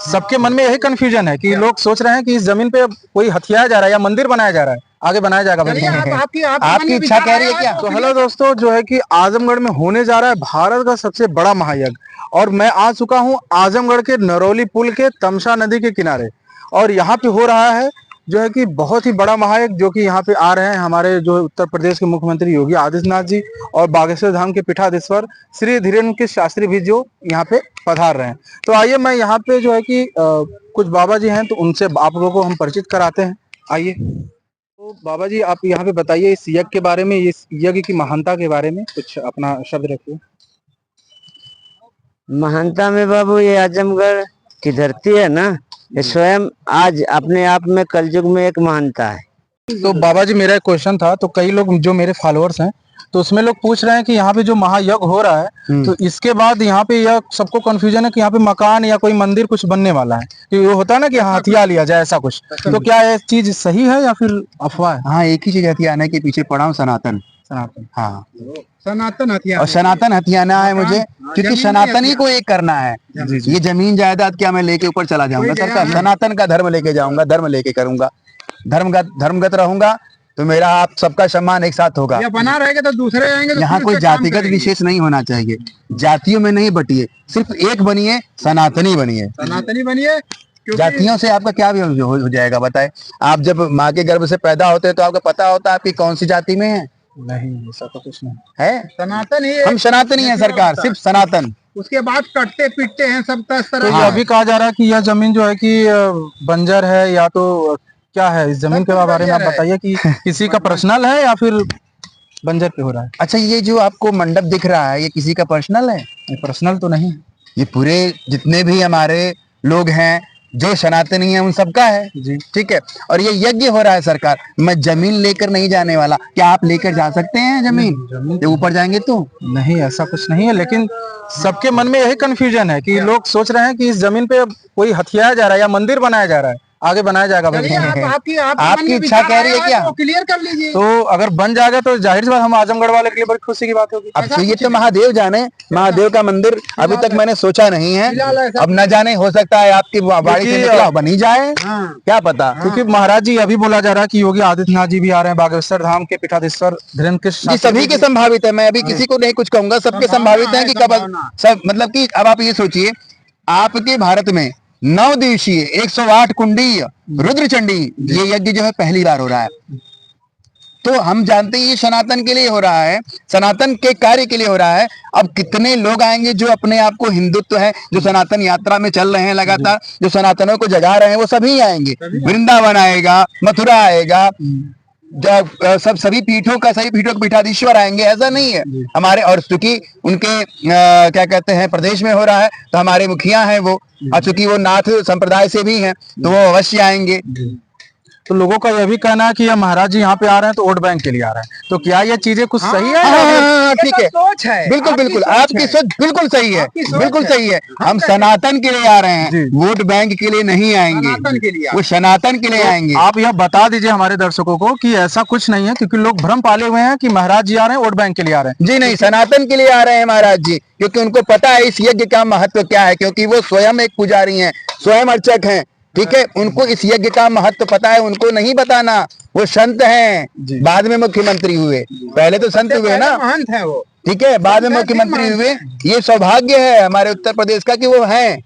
सबके मन में यही कंफ्यूजन है कि लोग सोच रहे हैं कि इस जमीन पे कोई हथियाया जा रहा है या मंदिर बनाया जा रहा है, आगे बनाया जाएगा। आपकी इच्छा कह रही है क्या? तो हेलो दोस्तों, जो है कि आजमगढ़ में होने जा रहा है भारत का सबसे बड़ा महायज्ञ, और मैं आ चुका हूँ आजमगढ़ के नरौली पुल के तमसा नदी के किनारे। और यहाँ पे हो रहा है जो है कि बहुत ही बड़ा महायज्ञ, जो कि यहाँ पे आ रहे हैं हमारे जो उत्तर प्रदेश के मुख्यमंत्री योगी आदित्यनाथ जी, और बागेश्वर धाम के पीठाधीश्वर श्री धीरेन्द्र शास्त्री भी जो यहाँ पे पधार रहे हैं। तो आइए, मैं यहाँ पे जो है कि कुछ बाबा जी हैं, तो उनसे आप लोगों को हम परिचित कराते हैं। आइए। तो बाबा जी, आप यहाँ पे बताइए इस यज्ञ के बारे में, इस यज्ञ की महानता के बारे में कुछ अपना शब्द रखिए। महानता में बाबू, ये आजमगढ़ की धरती है ना, ये स्वयं आज अपने आप में कलयुग में एक महानता है। तो बाबा जी, मेरा एक क्वेश्चन था, तो कई लोग जो मेरे फॉलोअर्स हैं, तो उसमें लोग पूछ रहे हैं कि यहाँ पे जो महायज्ञ हो रहा है, तो इसके बाद यहाँ पे यह सबको कंफ्यूजन है कि यहाँ पे मकान या कोई मंदिर कुछ बनने वाला है, कि वो होता है ना कि हथिया लिया जाए, ऐसा कुछ। तो क्या ये चीज सही है या फिर अफवाह है? हाँ, एक ही चीज हथियाना के पीछे पड़ा हूँ, सनातन। सनातन, हाँ, सनातन हथियाना। और सनातन हथियाना है मुझे, क्योंकि सनातन ही को एक करना है। ये जमीन जायदाद क्या मैं लेके ऊपर चला जाऊंगा सरकार? सनातन का धर्म लेके जाऊंगा, धर्म लेके करूंगा, धर्मगत रहूंगा, तो मेरा आप सबका सम्मान एक साथ होगा। बना रहेगा तो दूसरे आएंगे। यहाँ कोई जातिगत विशेष नहीं होना चाहिए, जातियों में नहीं बटिए, सिर्फ एक बनिए, सनातनी बनिए। सनातनी बनिए। जातियों से आपका क्या भी हो जाएगा बताए? आप जब माँ के गर्भ से पैदा होते हैं तो आपको पता होता है आपकी कौन सी जाति में है? नहीं, ऐसा तो कुछ नहीं है। सनातन ही, हम सनातनी है सरकार, सिर्फ सनातन। उसके बाद कटते पीटते हैं सब तरह। तो यह भी कहा जा रहा है कि यह जमीन जो है कि बंजर है, या तो क्या है इस जमीन के बारे में आप बताइए, कि किसी का पर्सनल है या फिर बंजर पे हो रहा है? अच्छा, ये जो आपको मंडप दिख रहा है, ये किसी का पर्सनल है? पर्सनल तो नहीं, ये पूरे जितने भी हमारे लोग हैं जो सनातनी है उन सबका है जी। ठीक है, और ये यज्ञ हो रहा है सरकार, मैं जमीन लेकर नहीं जाने वाला। क्या आप लेकर जा सकते हैं जमीन? ऊपर जाएंगे तो नहीं, ऐसा कुछ नहीं है, लेकिन सबके मन में यही कंफ्यूजन है कि लोग सोच रहे हैं कि इस जमीन पे कोई हथियाया जा रहा है या मंदिर बनाया जा रहा है, आगे बनाया जाएगा। आपकी इच्छा कह रही है क्या? क्लियर कर लीजिए। तो अगर बन जाएगा तो जाहिर सी बात हम आजमगढ़ वाले के लिए बड़ी खुशी की बात होगी। अब तो ये तो महादेव जाने, महादेव का मंदिर अभी तक मैंने सोचा नहीं है, अब न जाने हो सकता है आपकी बाड़ी से निकला बन ही जाए, क्या पता। क्योंकि महाराज जी अभी बोला जा रहा है कि योगी आदित्यनाथ जी भी आ रहे हैं, बागेश्वर धाम के पीठाधीश्वर धीरेन्द्र जी, सभी के संभावित है। मैं अभी किसी को नहीं कुछ कहूंगा, सबके संभावित है कि कब सब, मतलब कि अब आप ये सोचिए, आपके भारत में 9 दिवसीय 108 कुंडीय रुद्रचंडी ये यज्ञ जो है पहली बार हो रहा है। तो हम जानते हैं ये सनातन के लिए हो रहा है, सनातन के कार्य के लिए हो रहा है। अब कितने लोग आएंगे जो अपने आप को हिंदुत्व है, जो सनातन यात्रा में चल रहे हैं लगातार, जो सनातनों को जगा रहे हैं, वो सभी आएंगे। वृंदावन आएगा, मथुरा आएगा, सब सभी पीठों का पीठाधीश्वर आएंगे, ऐसा नहीं है हमारे। और चूंकि उनके क्या कहते हैं प्रदेश में हो रहा है, तो हमारे मुखिया हैं वो, और चूंकि वो नाथ संप्रदाय से भी हैं, तो वो अवश्य आएंगे। तो लोगों का यह भी कहना है कि यह महाराज जी यहाँ पे आ रहे हैं तो वोट बैंक के लिए आ रहे हैं, तो क्या ये चीजें कुछ सही है? ठीक है, सोच है, बिल्कुल बिल्कुल आपकी सोच बिल्कुल सही है, बिल्कुल सही है। हम सनातन के लिए आ रहे हैं, वोट बैंक के लिए नहीं आएंगे, वो सनातन के लिए आएंगे। आप यह बता दीजिए हमारे दर्शकों को कि ऐसा कुछ नहीं है, क्योंकि लोग भ्रम पाले हुए हैं कि महाराज जी आ रहे हैं वोट बैंक के लिए आ रहे हैं। जी नहीं, सनातन के लिए आ रहे हैं महाराज जी, क्योंकि उनको पता है इस यज्ञ का महत्व क्या है, क्योंकि वो स्वयं एक पुजारी हैं, स्वयं अर्चक हैं। ठीक है, उनको इस यज्ञ का महत्व पता है, उनको नहीं बताना। वो संत हैं, बाद में मुख्यमंत्री हुए, पहले तो संत हुए ना, महंत है वो। ठीक है, बाद में मुख्यमंत्री हुए। ये सौभाग्य है हमारे उत्तर प्रदेश का कि वो हैं,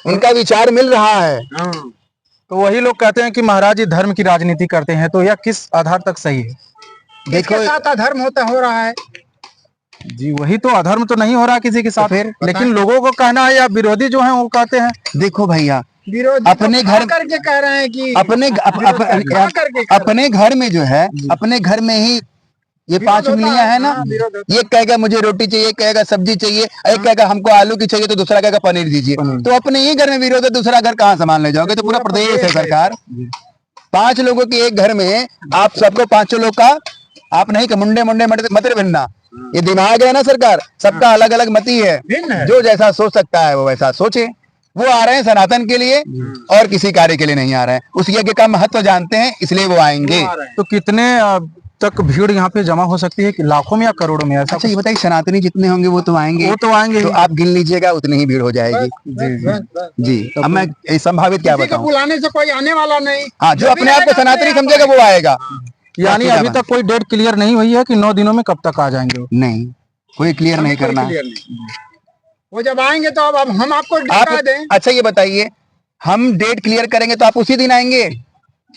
उनका विचार मिल रहा है। तो वही लोग कहते हैं कि महाराज जी धर्म की राजनीति करते हैं, तो यह किस आधार तक सही है? देखो, अधर्म हो रहा है जी, वही तो, अधर्म तो नहीं हो रहा किसी के साथ, लेकिन लोगों को कहना है, या विरोधी जो है वो कहते हैं। देखो भैया, अपने घर करके कह रहे हैं कि अपने घर में जो है, अपने घर में ही ये 5 उंगलियां है ना, ये कहेगा मुझे रोटी चाहिए, कहेगा सब्जी चाहिए, एक कहेगा हमको आलू की चाहिए, तो दूसरा कहेगा पनीर दीजिए। तो अपने ही घर में विरोध है, दूसरा घर कहाँ संभालने जाओगे? तो पूरा प्रदेश है सरकार, 5 लोगों के एक घर में आप सबको 5 लोग का आप नहीं कि मुंडे मत भिन्ना, ये दिमाग है ना सरकार, सबका अलग अलग मती है, जो जैसा सोच सकता है वो वैसा सोचे। वो आ रहे हैं सनातन के लिए और किसी कार्य के लिए नहीं आ रहे हैं, उस यज्ञ का महत्व जानते हैं, इसलिए वो आएंगे। तो कितने तक भीड़ यहाँ पे जमा हो सकती है कि लाखों में या करोड़ों में, ऐसा अच्छा ये बताइए, सनातनी जितने होंगे वो तो आएंगे, वो तो आएंगे तो ही। आप गिन लीजिएगा उतनी ही भीड़ हो जाएगी। जी अब मैं संभावित क्या बताऊं, बुलाने से कोई आने वाला नहीं। हाँ जो अपने आप को सनातनी समझेगा वो आएगा। यानी अभी तक कोई डेट क्लियर नहीं हुई है कि 9 दिनों में कब तक आ जाएंगे वो। नहीं, कोई क्लियर नहीं करना। वो जब आएंगे तो अब हम आपको आप बता दें। अच्छा ये बताइए, हम डेट क्लियर करेंगे तो आप उसी दिन आएंगे?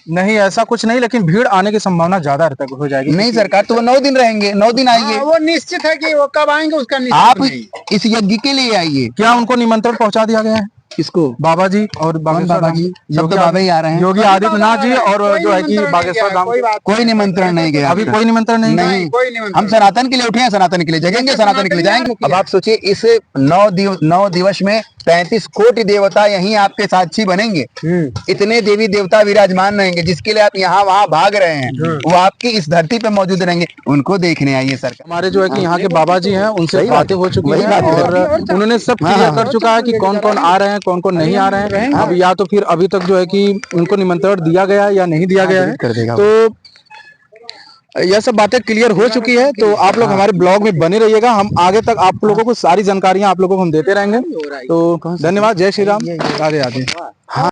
नहीं ऐसा कुछ नहीं, लेकिन भीड़ आने की संभावना ज्यादा तक हो जाएगी। नहीं सरकार, तो वो 9 दिन रहेंगे, 9 दिन आइए। हाँ, वो निश्चित है कि वो कब आएंगे उसका निश्चित आप नहीं। इस यज्ञ के लिए आइए। क्या उनको निमंत्रण पहुंचा दिया गया है? किसको? बाबा जी और बागेश्वर बाबा धाम- जी? सब तो बाबा ही आ रहे हैं। योगी आदित्यनाथ जी और कोई जो है कि निमंत्रण नहीं बागेश्वर गया, धाम कोई बात कोई निमंत्रण नहीं गया अभी आपका? कोई निमंत्रण नहीं गया। नहीं, कोई निमंत्रण हम सनातन के लिए उठे हैं, सनातन के लिए जगेंगे, सनातन के लिए जाएंगे। अब आप सोचिए, इस 9 दिवस में 35 कोटि देवता यहीं आपके साक्षी बनेंगे। इतने देवी देवता विराजमान रहेंगे, जिसके लिए आप यहाँ वहाँ भाग रहे हैं, वो आपकी इस धरती पे मौजूद रहेंगे। उनको देखने आइए सरकार। हमारे जो है कि यहाँ के बाबा जी हैं, उनसे वही बातें हो चुकी वही है बात है। और उन्होंने सब क्लियर कर चुका है कि कौन कौन आ रहे हैं, कौन कौन नहीं आ रहे हैं। अब या तो फिर अभी तक जो है कि उनको निमंत्रण दिया गया है या नहीं दिया गया है, कर देगा तो यह सब बातें क्लियर हो चुकी है। तो आप लोग हमारे ब्लॉग में बने रहिएगा, हम आगे तक आप लोगों को सारी जानकारियां आप लोगों को हम देते रहेंगे। तो धन्यवाद, जय श्री राम, राधे राधे।